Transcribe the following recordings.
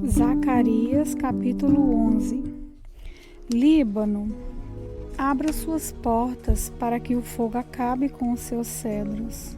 Zacarias capítulo 11. Líbano, abra suas portas para que o fogo acabe com os seus cedros.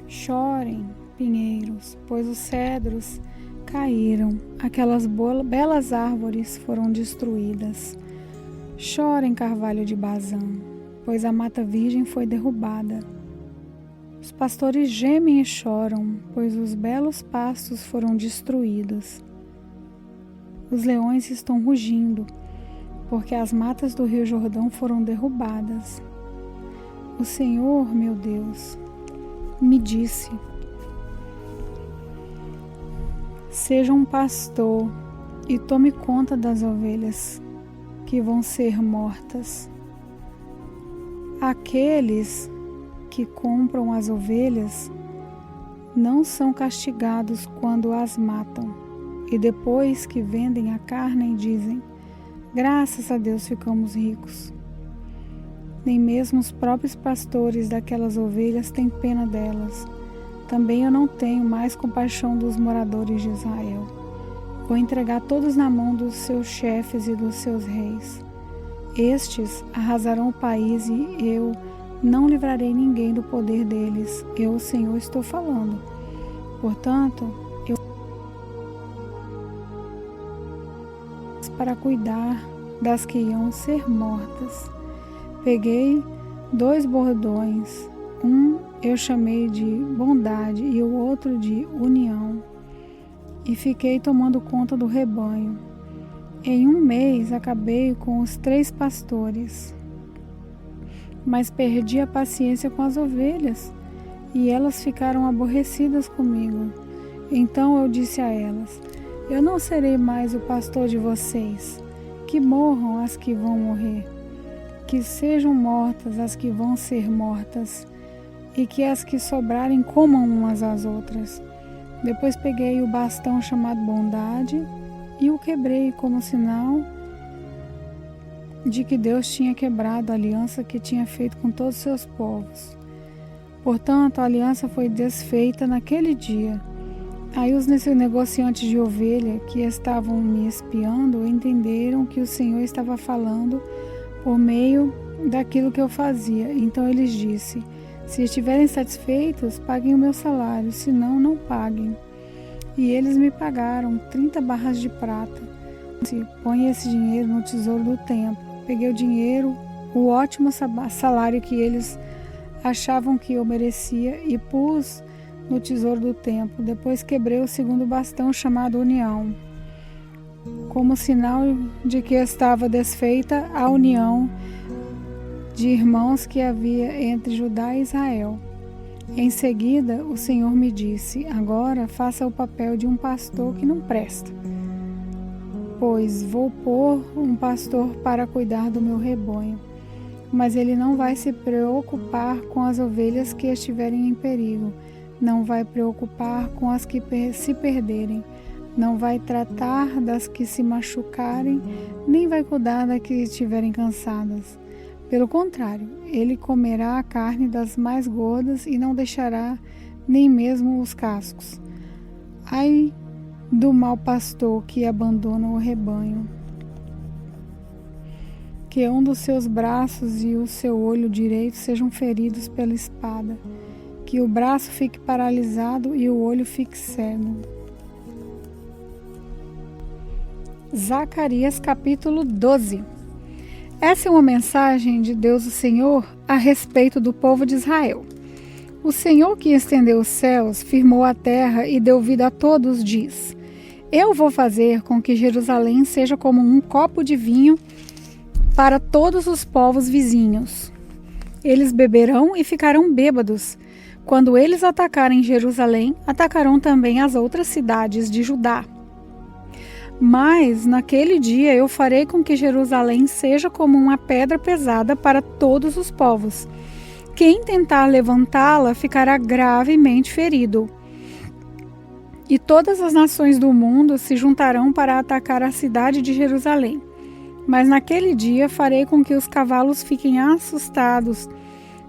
Chorem, pinheiros, pois os cedros caíram, aquelas belas árvores foram destruídas. Chorem, carvalho de Bazã, pois a mata virgem foi derrubada. Os pastores gemem e choram, pois os belos pastos foram destruídos. Os leões estão rugindo, porque as matas do rio Jordão foram derrubadas. O Senhor, meu Deus, me disse: seja um pastor e tome conta das ovelhas que vão ser mortas. Aqueles que compram as ovelhas não são castigados quando as matam, e depois que vendem a carne dizem: graças a Deus ficamos ricos. Nem mesmo os próprios pastores daquelas ovelhas têm pena delas. Também eu não tenho mais compaixão dos moradores de Israel. Vou entregar todos na mão dos seus chefes e dos seus reis. Estes arrasarão o país e eu não livrarei ninguém do poder deles. Eu, o Senhor, estou falando. Portanto, eu para cuidar das que iam ser mortas. Peguei 2 bordões. Um eu chamei de bondade e o outro de união. E fiquei tomando conta do rebanho. Em 1 mês acabei com os 3 pastores. Mas perdi a paciência com as ovelhas, e elas ficaram aborrecidas comigo. Então eu disse a elas: eu não serei mais o pastor de vocês. Que morram as que vão morrer, que sejam mortas as que vão ser mortas, e que as que sobrarem comam umas às outras. Depois peguei o bastão chamado bondade e o quebrei como sinal de que Deus tinha quebrado a aliança que tinha feito com todos os seus povos. Portanto, a aliança foi desfeita naquele dia. Aí os negociantes de ovelha que estavam me espiando entenderam que o Senhor estava falando por meio daquilo que eu fazia. Então eles disseram: se estiverem satisfeitos, paguem o meu salário, senão não paguem. E eles me pagaram 30 barras de prata. Põe esse dinheiro no tesouro do templo. Peguei o dinheiro, o ótimo salário que eles achavam que eu merecia, e pus no tesouro do templo. Depois quebrei o 2º bastão chamado união, como sinal de que estava desfeita a união de irmãos que havia entre Judá e Israel. Em seguida, o Senhor me disse: agora faça o papel de um pastor que não presta, pois vou pôr um pastor para cuidar do meu rebanho, mas ele não vai se preocupar com as ovelhas que estiverem em perigo, não vai preocupar com as que se perderem, não vai tratar das que se machucarem, nem vai cuidar das que estiverem cansadas. Pelo contrário, ele comerá a carne das mais gordas e não deixará nem mesmo os cascos. Ai do mau pastor que abandona o rebanho, que um dos seus braços e o seu olho direito sejam feridos pela espada, que o braço fique paralisado e o olho fique cego. Zacarias capítulo 12. Essa é uma mensagem de Deus o Senhor a respeito do povo de Israel. O Senhor que estendeu os céus, firmou a terra e deu vida a todos, diz: eu vou fazer com que Jerusalém seja como um copo de vinho para todos os povos vizinhos. Eles beberão e ficarão bêbados. Quando eles atacarem Jerusalém, atacarão também as outras cidades de Judá. Mas naquele dia eu farei com que Jerusalém seja como uma pedra pesada para todos os povos. Quem tentar levantá-la ficará gravemente ferido. E todas as nações do mundo se juntarão para atacar a cidade de Jerusalém. Mas naquele dia farei com que os cavalos fiquem assustados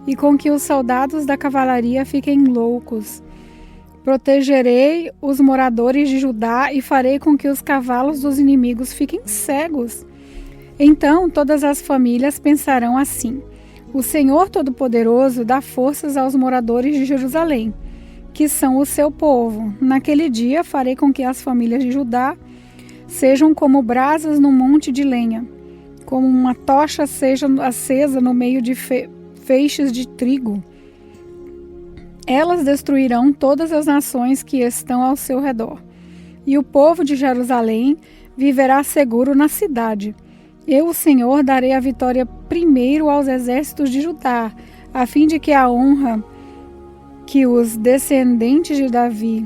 e com que os soldados da cavalaria fiquem loucos. Protegerei os moradores de Judá e farei com que os cavalos dos inimigos fiquem cegos. Então todas as famílias pensarão assim: o Senhor Todo-Poderoso dá forças aos moradores de Jerusalém, que são o seu povo. Naquele dia farei com que as famílias de Judá sejam como brasas no monte de lenha, como uma tocha seja acesa no meio de feixes de trigo. Elas destruirão todas as nações que estão ao seu redor, e o povo de Jerusalém viverá seguro na cidade. Eu, o Senhor, darei a vitória primeiro aos exércitos de Judá, a fim de que a honra que os descendentes de Davi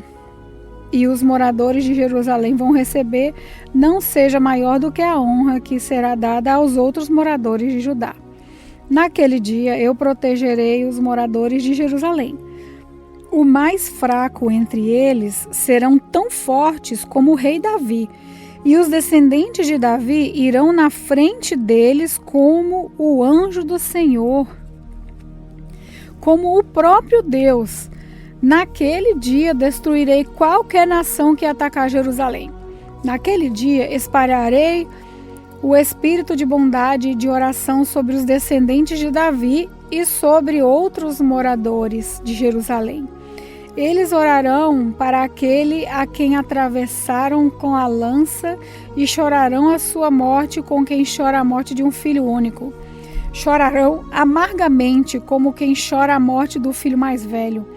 e os moradores de Jerusalém vão receber não seja maior do que a honra que será dada aos outros moradores de Judá. Naquele dia eu protegerei os moradores de Jerusalém. O mais fraco entre eles serão tão fortes como o rei Davi, e os descendentes de Davi irão na frente deles como o anjo do Senhor, como o próprio Deus. Naquele dia destruirei qualquer nação que atacar Jerusalém. Naquele dia espalharei o espírito de bondade e de oração sobre os descendentes de Davi e sobre outros moradores de Jerusalém. Eles orarão para aquele a quem atravessaram com a lança e chorarão a sua morte com quem chora a morte de um filho único. Chorarão amargamente como quem chora a morte do filho mais velho.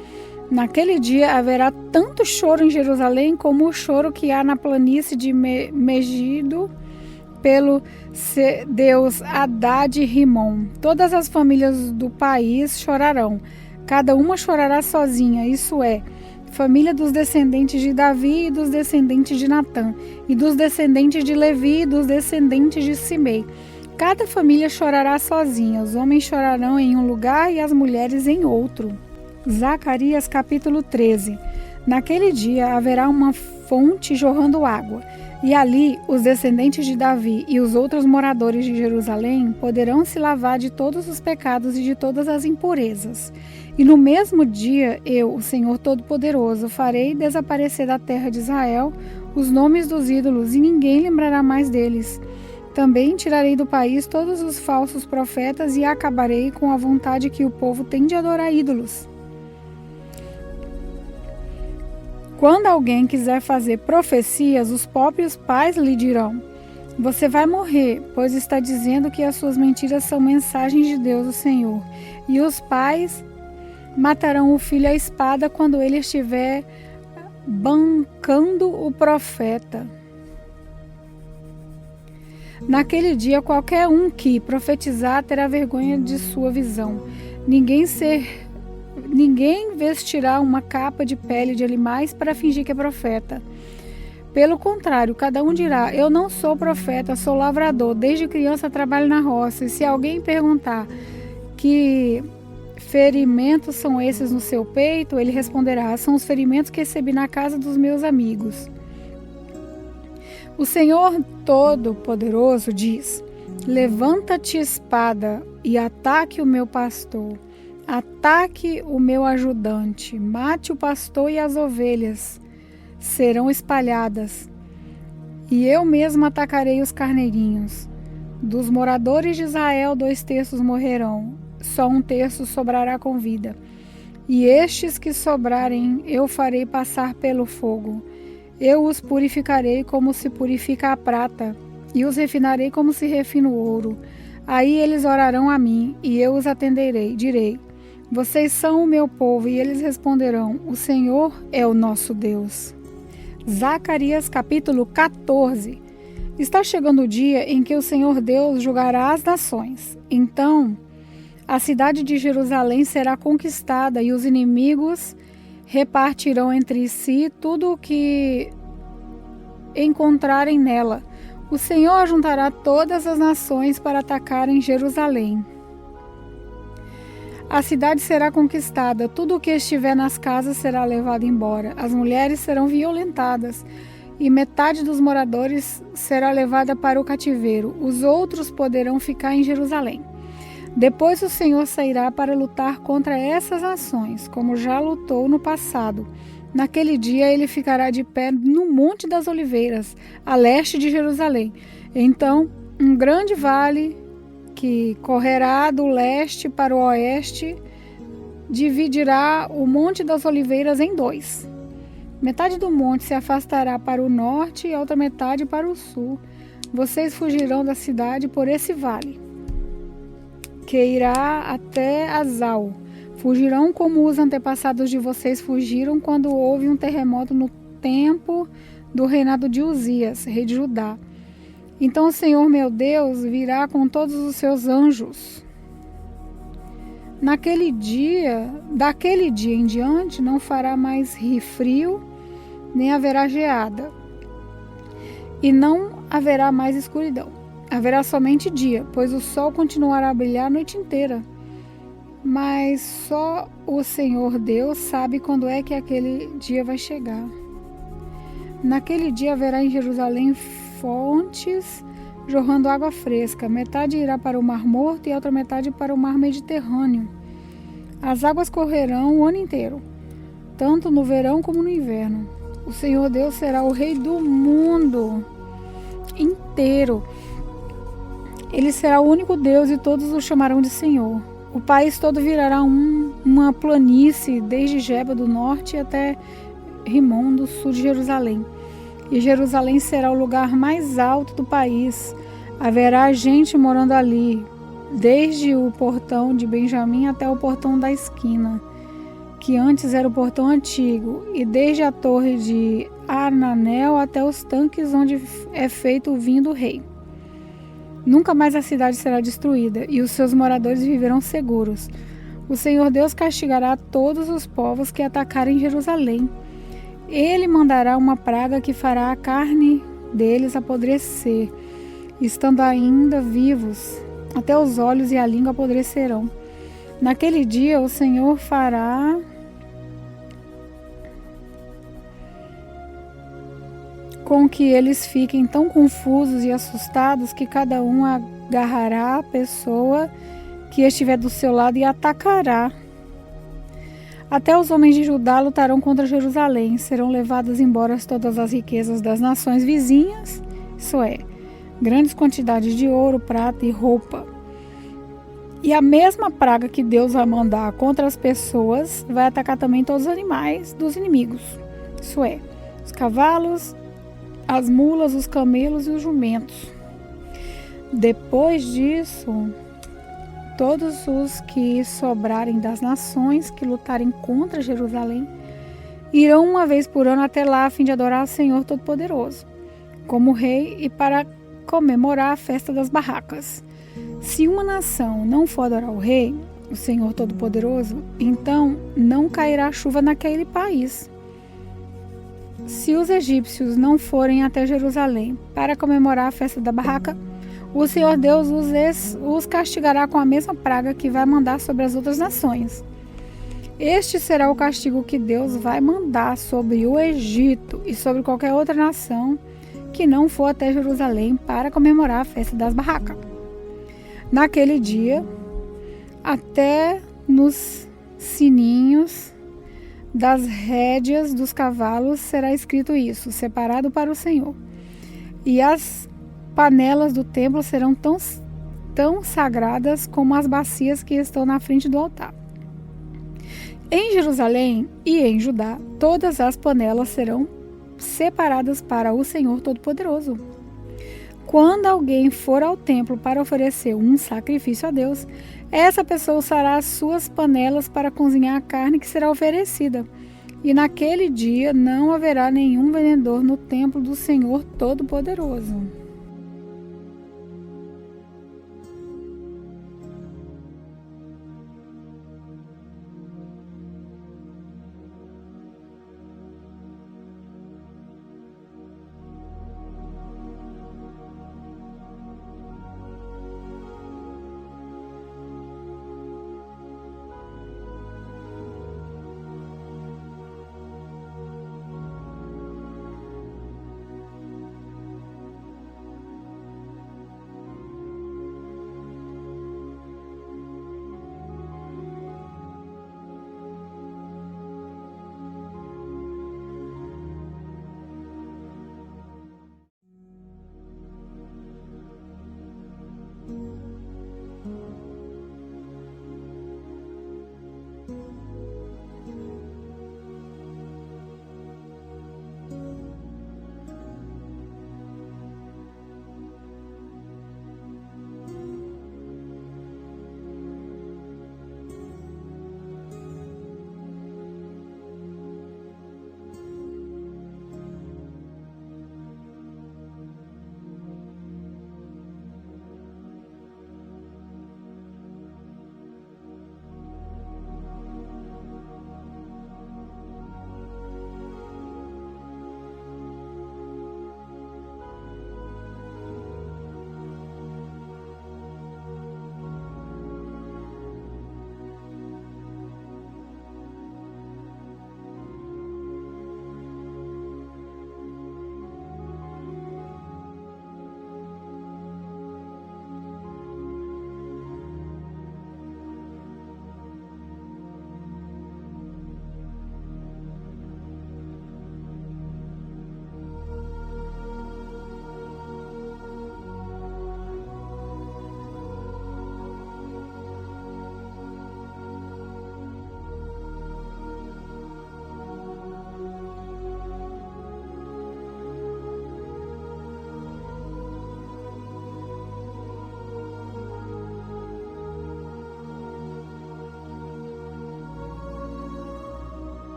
Naquele dia haverá tanto choro em Jerusalém como o choro que há na planície de Megido pelo deus Hadad e Rimon. Todas as famílias do país chorarão. Cada uma chorará sozinha, isso é, família dos descendentes de Davi e dos descendentes de Natã, e dos descendentes de Levi e dos descendentes de Simei. Cada família chorará sozinha, os homens chorarão em um lugar e as mulheres em outro. Zacarias capítulo 13. Naquele dia haverá uma fonte jorrando água, e ali os descendentes de Davi e os outros moradores de Jerusalém poderão se lavar de todos os pecados e de todas as impurezas. E no mesmo dia eu, o Senhor Todo-Poderoso, farei desaparecer da terra de Israel os nomes dos ídolos, e ninguém lembrará mais deles. Também tirarei do país todos os falsos profetas e acabarei com a vontade que o povo tem de adorar ídolos. Quando alguém quiser fazer profecias, os próprios pais lhe dirão: você vai morrer, pois está dizendo que as suas mentiras são mensagens de Deus, o Senhor. E os pais matarão o filho à espada quando ele estiver bancando o profeta. Naquele dia, qualquer um que profetizar terá vergonha de sua visão. Ninguém vestirá uma capa de pele de animais para fingir que é profeta. Pelo contrário, cada um dirá: eu não sou profeta, sou lavrador, desde criança trabalho na roça. E se alguém perguntar: que ferimentos são esses no seu peito? Ele responderá: são os ferimentos que recebi na casa dos meus amigos. O Senhor Todo-Poderoso diz: levanta-te, espada, e ataque o meu pastor. Ataque o meu ajudante, mate o pastor e as ovelhas serão espalhadas. E eu mesmo atacarei os carneirinhos. Dos moradores de Israel, 2/3 morrerão, só 1/3 sobrará com vida. E estes que sobrarem eu farei passar pelo fogo. Eu os purificarei como se purifica a prata, e os refinarei como se refina o ouro. Aí eles orarão a mim, e eu os atenderei. Direi: vocês são o meu povo, e eles responderão: o Senhor é o nosso Deus. Zacarias capítulo 14. Está chegando o dia em que o Senhor Deus julgará as nações. Então, a cidade de Jerusalém será conquistada e os inimigos repartirão entre si tudo o que encontrarem nela. O Senhor juntará todas as nações para atacarem Jerusalém. A cidade será conquistada, tudo o que estiver nas casas será levado embora. As mulheres serão violentadas e metade dos moradores será levada para o cativeiro. Os outros poderão ficar em Jerusalém. Depois o Senhor sairá para lutar contra essas nações, como já lutou no passado. Naquele dia ele ficará de pé no Monte das Oliveiras, a leste de Jerusalém. Então, um grande vale que correrá do leste para o oeste dividirá o Monte das Oliveiras em dois. Metade do monte se afastará para o norte e a outra metade para o sul. Vocês fugirão da cidade por esse vale, que irá até Azal. Fugirão como os antepassados de vocês fugiram quando houve um terremoto no tempo do reinado de Uzias, rei de Judá. Então o Senhor meu Deus virá com todos os seus anjos. Daquele dia em diante, não fará mais frio, nem haverá geada, e não haverá mais escuridão. Haverá somente dia, pois o sol continuará a brilhar a noite inteira. Mas só o Senhor Deus sabe quando é que aquele dia vai chegar. Naquele dia haverá em Jerusalém fontes jorrando água fresca. Metade irá para o Mar Morto e a outra metade para o Mar Mediterrâneo. As águas correrão o ano inteiro, tanto no verão como no inverno. O Senhor Deus será o Rei do mundo inteiro. Ele será o único Deus e todos o chamarão de Senhor. O país todo virará uma planície, desde Geba do norte até Rimon do sul de Jerusalém. E Jerusalém será o lugar mais alto do país. Haverá gente morando ali, desde o portão de Benjamim até o portão da esquina, que antes era o portão antigo, e desde a torre de Ananel até os tanques onde é feito o vinho do rei. Nunca mais a cidade será destruída, e os seus moradores viverão seguros. O Senhor Deus castigará todos os povos que atacarem Jerusalém. Ele mandará uma praga que fará a carne deles apodrecer, estando ainda vivos. Até os olhos e a língua apodrecerão. Naquele dia o Senhor fará com que eles fiquem tão confusos e assustados que cada um agarrará a pessoa que estiver do seu lado e atacará. Até os homens de Judá lutarão contra Jerusalém. Serão levadas embora todas as riquezas das nações vizinhas, isso é, grandes quantidades de ouro, prata e roupa. E a mesma praga que Deus vai mandar contra as pessoas vai atacar também todos os animais dos inimigos, isso é, os cavalos, as mulas, os camelos e os jumentos. Depois disso, todos os que sobrarem das nações que lutarem contra Jerusalém irão uma vez por ano até lá a fim de adorar o Senhor Todo-Poderoso como rei e para comemorar a festa das barracas. Se uma nação não for adorar o rei, o Senhor Todo-Poderoso, então não cairá chuva naquele país. Se os egípcios não forem até Jerusalém para comemorar a festa da barraca, o Senhor Deus os castigará com a mesma praga que vai mandar sobre as outras nações. Este será o castigo que Deus vai mandar sobre o Egito e sobre qualquer outra nação que não for até Jerusalém para comemorar a festa das barracas. Naquele dia, até nos sininhos das rédeas dos cavalos será escrito isso, separado para o Senhor. E as panelas do templo serão tão sagradas como as bacias que estão na frente do altar. Em Jerusalém e em Judá, todas as panelas serão separadas para o Senhor Todo-Poderoso. Quando alguém for ao templo para oferecer um sacrifício a Deus, essa pessoa usará as suas panelas para cozinhar a carne que será oferecida. E naquele dia não haverá nenhum vendedor no templo do Senhor Todo-Poderoso.